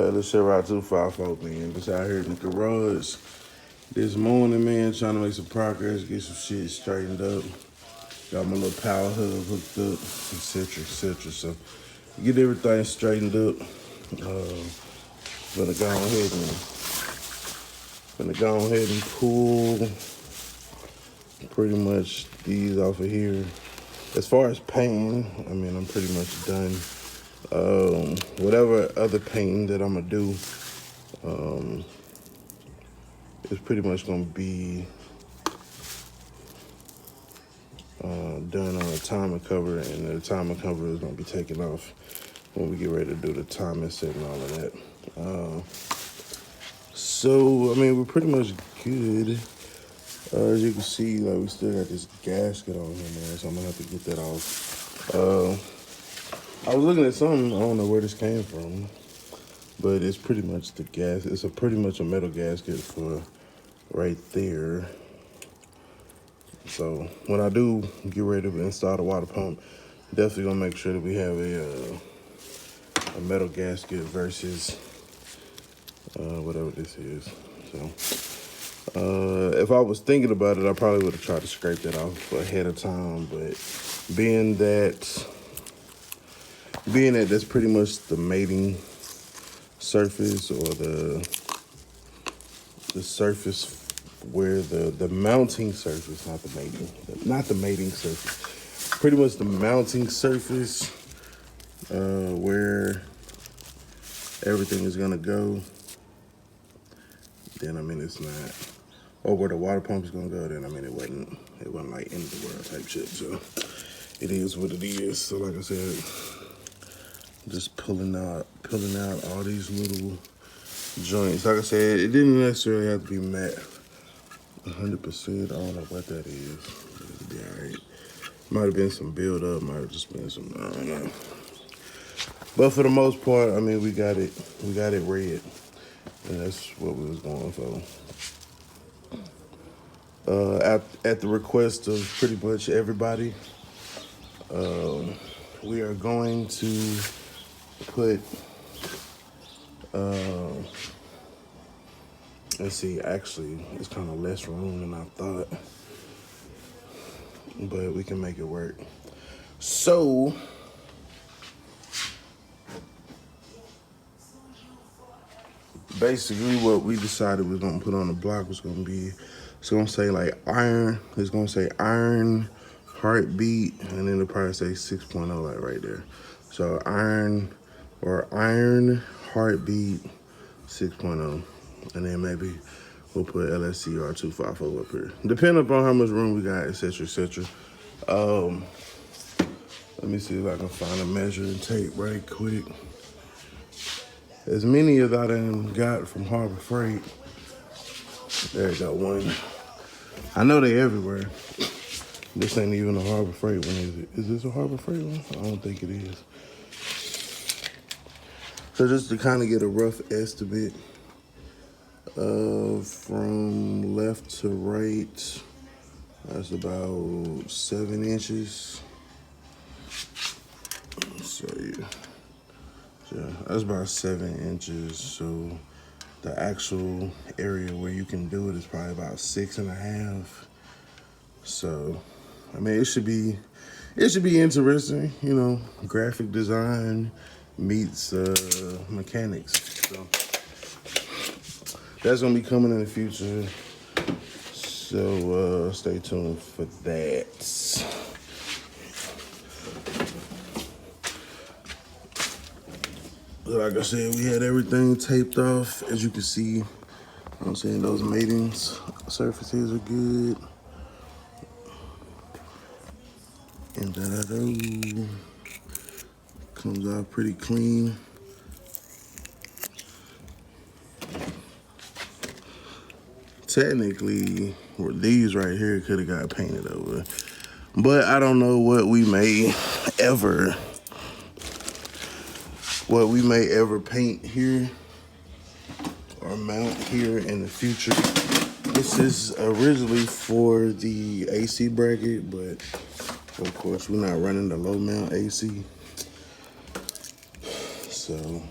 the Chevrolet 254, man. Just out here in the garage this morning, man, trying to make some progress, get some shit straightened up. Got my little power hub hooked up, etc., etc. So, get everything straightened up. Gonna go ahead and pull pretty much these off of here. As far as painting, I mean, I'm pretty much done. Whatever other painting that I'm gonna do, it's pretty much gonna be done on a timing cover, and the timing cover is gonna be taken off when we get ready to do the timing set and all of that. So, I mean, we're pretty much good. As you can see, like, we still got this gasket on here, man, so I'm gonna have to get that off. I was looking at something, I don't know where this came from, but it's pretty much the gas. It's pretty much a metal gasket for right there. So when I do get ready to install the water pump, definitely gonna make sure that we have a metal gasket versus whatever this is. So if I was thinking about it, I probably would have tried to scrape that off ahead of time, but being that that's pretty much the mating surface, or the surface where the mounting surface, not the mating surface, pretty much the mounting surface where everything is gonna go, then I mean it's not, or where the water pump is gonna go, then I mean it wasn't like end of the world type shit. So it is what it is. So like I said, just pulling out all these little joints. Like I said, it didn't necessarily have to be matte 100%. I don't know what that is. It'll be all right. Might have been some build up. Might have just been some, I don't know. But for the most part, I mean, we got it red, and that's what we was going for. At the request of pretty much everybody, we are going to put, let's see, actually, it's kind of less room than I thought, but we can make it work. So, basically what we decided we were gonna put on the block was gonna be, it's gonna say like iron, it's gonna say iron, heartbeat, and then it'll probably say 6.0 like right there. So iron heartbeat 6.0, and then maybe we'll put LSCR 254 up here, depending upon how much room we got, etc., etc. Let me see if I can find a measuring tape right quick. As many as I done got from Harbor Freight. There you go, one. I know they everywhere. This ain't even a Harbor Freight one, is it? Is this a Harbor Freight one? I don't think it is. So just to kind of get a rough estimate from left to right, that's about 7 inches. So yeah, that's about 7 inches. So the actual area where you can do it is probably about 6.5. So, I mean, it should be interesting, you know, graphic design meets mechanics. So that's gonna be coming in the future. So stay tuned for that. Like I said, we had everything taped off. As you can see, you know what I'm saying, those mating surfaces are good. And that comes out pretty clean. Technically, these right here could have got painted over, but I don't know what we may ever paint here or mount here in the future. This is originally for the AC bracket, but of course we're not running the low mount AC. So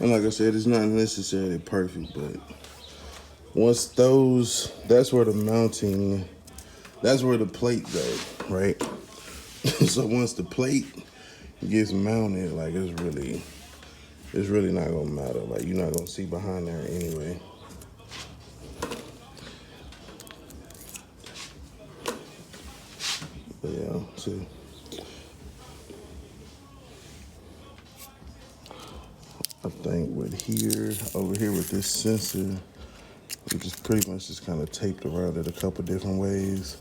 And like I said, it's not necessarily perfect, but once those, that's where the mounting, that's where the plate goes, right? So once the plate gets mounted, like it's really not gonna matter. Like you're not gonna see behind there anyway. But yeah, see. I think over here with this sensor, we just pretty much just kind of taped around it a couple different ways.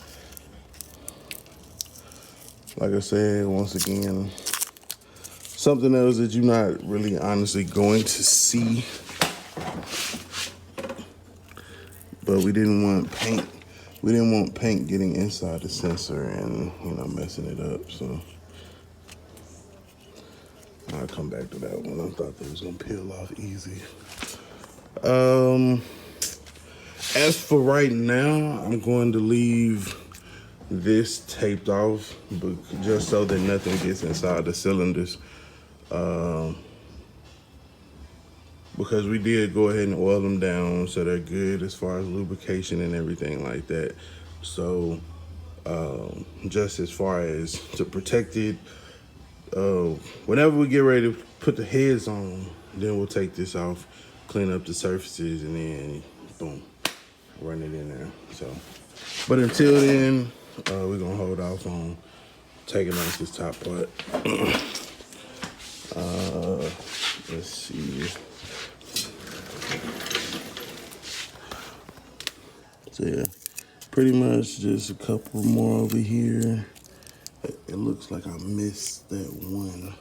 Like I said, once again, something else that you're not really honestly going to see. But we didn't want paint. We didn't want paint getting inside the sensor and, messing it up. So I'll come back to that one. I thought that was gonna peel off easy. As for right now, I'm going to leave this taped off, but just so that nothing gets inside the cylinders. Because we did go ahead and oil them down, so they're good as far as lubrication and everything like that. So just as far as to protect it, whenever we get ready to put the heads on, then we'll take this off, clean up the surfaces, and then boom, run it in there. So, but until then, we're gonna hold off on taking off this top part. Let's see. So yeah, pretty much just a couple more over here. It looks like I missed that one.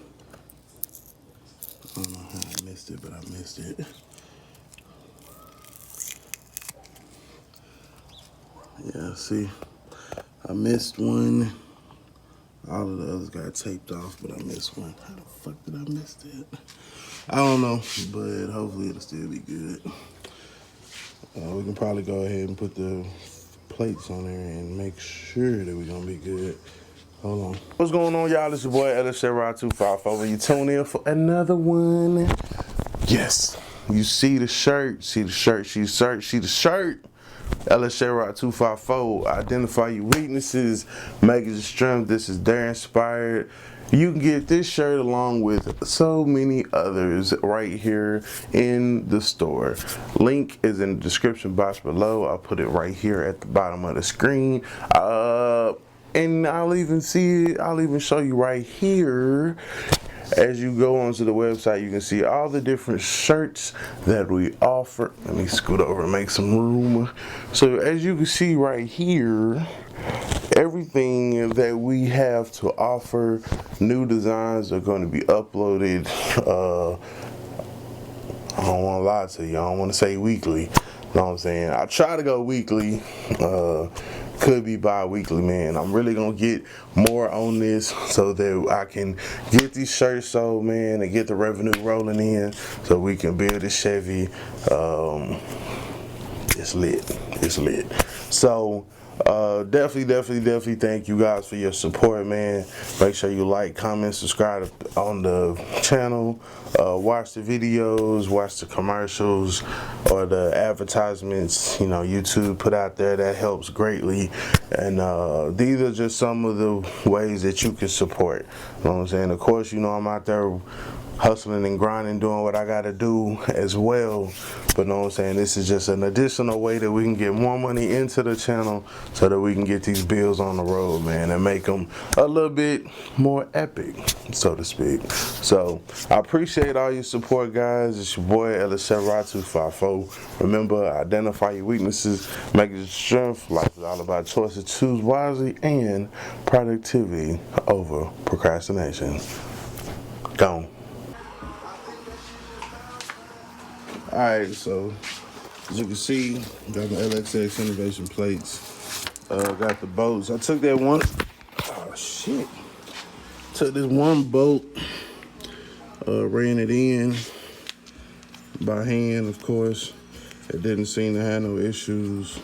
I don't know how I missed it, but I missed it. Yeah, see, I missed one. All of the others got taped off, but I missed one. How the fuck did I miss that? I don't know, but hopefully it'll still be good. We can probably go ahead and put the plates on there and make sure that we're gonna be good. Hold on. What's going on, y'all? It's your boy LSRod254. You tune in for another one. Yes, you see the shirt, see the shirt, see the shirt. LSRod254. Identify your weaknesses, make it your strength. This is Dare Inspired. You can get this shirt along with so many others right here in the store. Link is in the description box below. I'll put it right here at the bottom of the screen. And I'll even show you right here. As you go onto the website, you can see all the different shirts that we offer. Let me scoot over and make some room. So as you can see right here, everything that we have to offer, new designs are going to be uploaded. I don't want to lie to you. I don't want to say weekly. You know what I'm saying? I try to go weekly. Could be bi-weekly, man. I'm really gonna get more on this so that I can get these shirts sold, man, and get the revenue rolling in so we can build this Chevy. It's lit. So definitely thank you guys for your support, man. Make sure you like, comment, subscribe on the channel, watch the videos, watch the commercials or the advertisements YouTube put out there. That helps greatly. And these are just some of the ways that you can support. You know what I'm saying? Of course, I'm out there hustling and grinding, doing what I gotta do as well. But know what I'm saying, this is just an additional way that we can get more money into the channel so that we can get these bills on the road, man, and make them a little bit more epic, so to speak. So I appreciate all your support, guys. It's your boy LSRod254. Remember, identify your weaknesses, make it your strength. Life is all about choices. Choose wisely and productivity over procrastination. Gone. Alright, so as you can see, got my LXX Innovation plates, got the bolts. I took that one, took this one bolt, ran it in by hand, of course. It didn't seem to have no issues.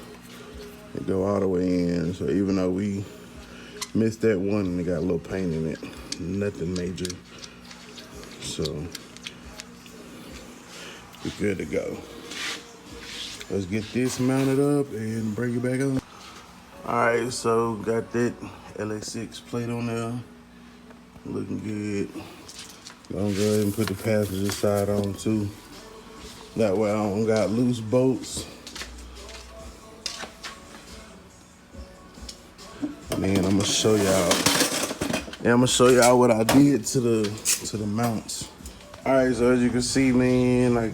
It go all the way in, so even though we missed that one and it got a little paint in it, nothing major. So we're good to go. Let's get this mounted up and bring it back on. All right, so got that LA6 plate on there. Looking good. I'm gonna go ahead and put the passenger side on too. That way I don't got loose bolts. And then I'm gonna show y'all. Yeah, I'm gonna show y'all what I did to the mounts. All right, so as you can see, man, I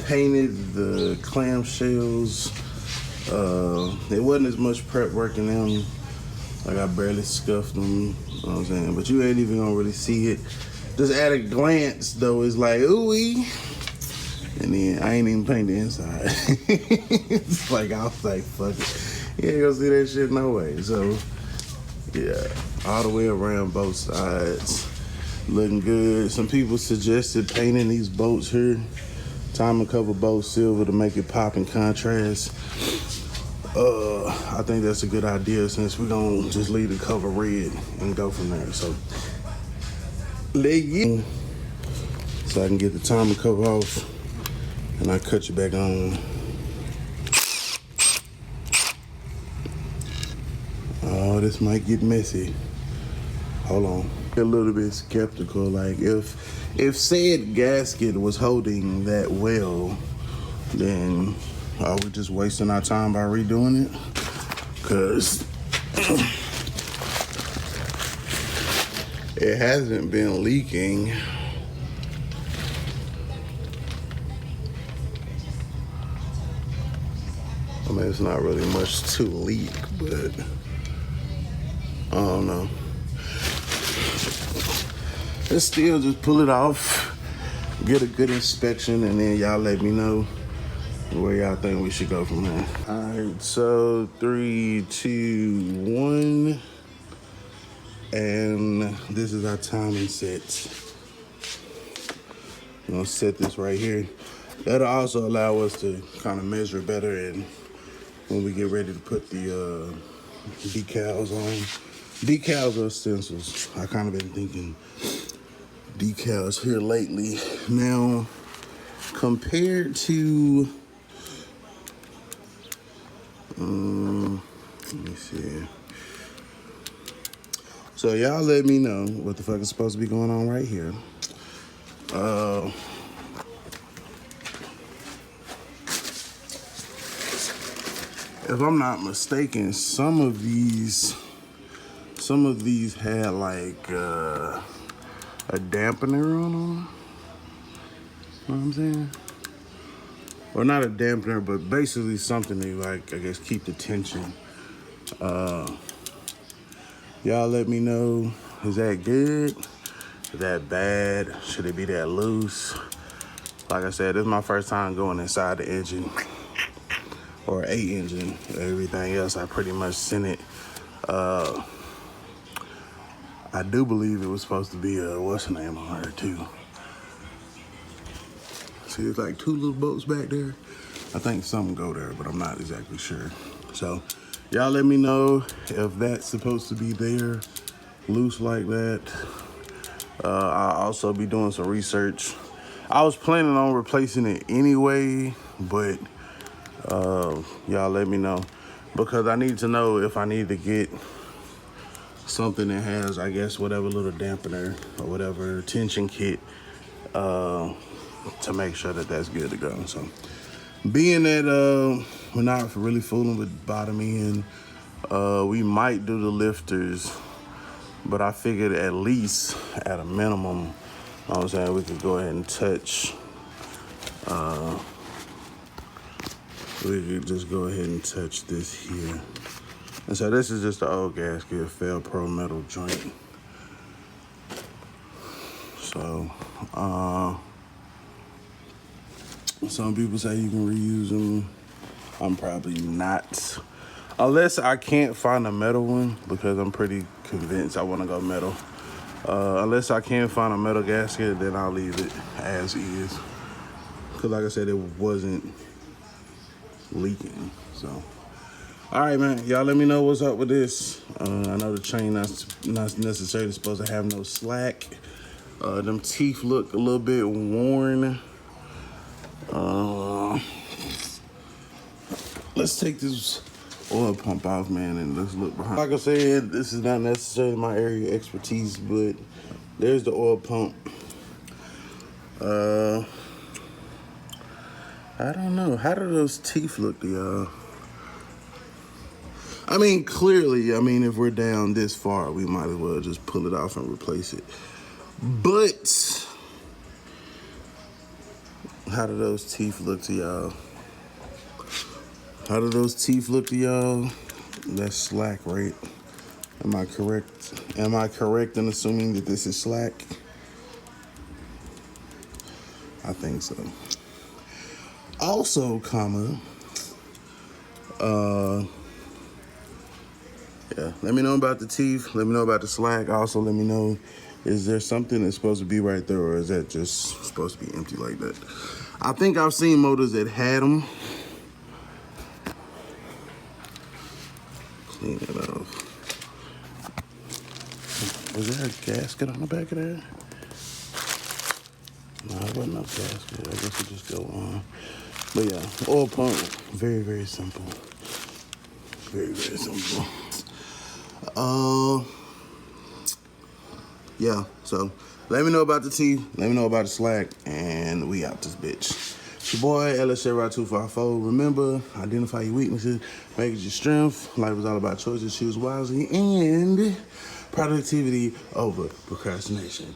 painted the clamshells. It wasn't as much prep work in them. Like, I barely scuffed them, you know what I'm saying? But you ain't even gonna really see it. Just at a glance, though, it's like, ooh-wee. And then I ain't even paint the inside. It's like, I was like, fuck it. You ain't gonna see that shit no way. So, yeah, all the way around both sides. Looking good. Some people suggested painting these bolts here. Time to cover both silver to make it pop in contrast. I think that's a good idea since we're gonna just leave the cover red and go from there. So, so I can get the timer cover off and I cut you back on. Oh, this might get messy. Hold on. A little bit skeptical, like if said gasket was holding that well, then are we just wasting our time by redoing it? Cause it hasn't been leaking. I mean, it's not really much to leak, but I don't know. Let's still just pull it off, get a good inspection, and then y'all let me know where y'all think we should go from there. All right, so 3, 2, 1. And this is our timing set. I'm gonna set this right here. That'll also allow us to kind of measure better and when we get ready to put the decals on. Decals or stencils. I kind of been thinking decals here lately. Now, compared to, let me see. So y'all let me know what the fuck is supposed to be going on right here. If I'm not mistaken, some of these had like a dampener on them. You know what I'm saying? Or not a dampener, but basically something to, like, I guess, keep the tension. Y'all let me know, is that good? Is that bad? Should it be that loose? Like I said, this is my first time going inside the engine. Or a engine. Everything else I pretty much sent it. I do believe it was supposed to be a what's the name on her too. See, there's like 2 little bolts back there. I think some go there, but I'm not exactly sure. So y'all let me know if that's supposed to be there, loose like that. I'll also be doing some research. I was planning on replacing it anyway, but y'all let me know, because I need to know if I need to get something that has, I guess, whatever little dampener or whatever tension kit to make sure that that's good to go. So being that we're not really fooling with bottom end, we might do the lifters, but I figured at least at a minimum, you know what I'm saying, we could go ahead and touch we could just go ahead and touch this here. And so this is just the old gasket, Fel Pro metal joint. So, some people say you can reuse them. I'm probably not. Unless I can't find a metal one, because I'm pretty convinced I want to go metal. Unless I can't find a metal gasket, then I'll leave it as is. Because like I said, it wasn't leaking. So all right, man, y'all let me know what's up with this. I know the chain not necessarily supposed to have no slack. Them teeth look a little bit worn. Let's take this oil pump off, man, and let's look behind. Like I said, this is not necessarily my area of expertise, but there's the oil pump. I don't know. How do those teeth look to y'all? I mean, clearly, if we're down this far, we might as well just pull it off and replace it. But how do those teeth look to y'all? How do those teeth look to y'all? That's slack, right? Am I correct? Am I correct in assuming that this is slack? I think so. Also, yeah, let me know about the teeth. Let me know about the slack. Also, let me know, is there something that's supposed to be right there, or is that just supposed to be empty like that? I think I've seen motors that had them. Clean it off. Was there a gasket on the back of that? No, it wasn't no gasket. I guess it just go on. But yeah, oil pump, very, very simple. Very, very simple. Yeah, so let me know about the teeth, let me know about the slack, and we out this bitch. It's your boy, LSJ254. Remember, identify your weaknesses, make it your strength. Life is all about choices, choose wisely, and productivity over procrastination.